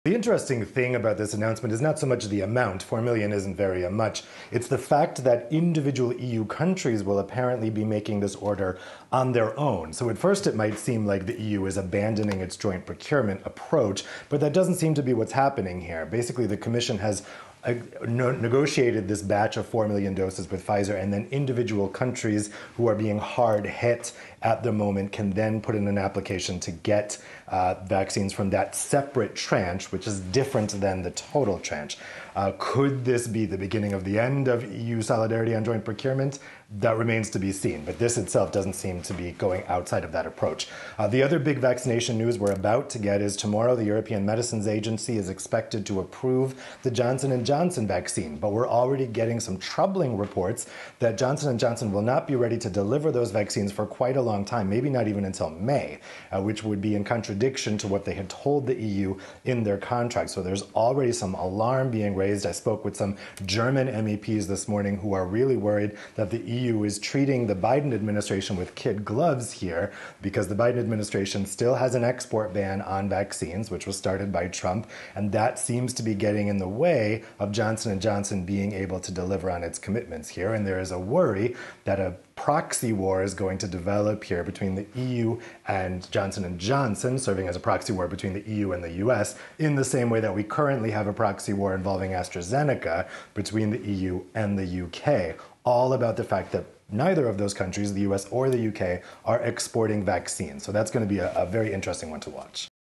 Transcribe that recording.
The interesting thing about this announcement is not so much the amount, 4 million isn't very much, it's the fact that individual EU countries will apparently be making this order on their own. So at first it might seem like the EU is abandoning its joint procurement approach, but that doesn't seem to be what's happening here. Basically, the Commission has negotiated this batch of 4 million doses with Pfizer, and then individual countries who are being hard hit at the moment can then put in an application to get vaccines from that separate tranche, which is different than the total tranche. Could this be the beginning of the end of EU solidarity on joint procurement? That remains to be seen, but this itself doesn't seem to be going outside of that approach. The other big vaccination news we're about to get is tomorrow the European Medicines Agency is expected to approve the Johnson & Johnson vaccine, but we're already getting some troubling reports that Johnson & Johnson will not be ready to deliver those vaccines for quite a long time, maybe not even until May, which would be in contradiction to what they had told the EU in their contract. So there's already some alarm being raised. I spoke with some German MEPs this morning who are really worried that the EU is treating the Biden administration with kid gloves here, because the Biden administration still has an export ban on vaccines, which was started by Trump, and that seems to be getting in the way of Johnson & Johnson being able to deliver on its commitments here. And there is a worry that a proxy war is going to develop here between the EU and Johnson & Johnson, serving as a proxy war between the EU and the US, in the same way that we currently have a proxy war involving AstraZeneca between the EU and the UK, all about the fact that neither of those countries, the US or the UK, are exporting vaccines. So that's going to be a very interesting one to watch.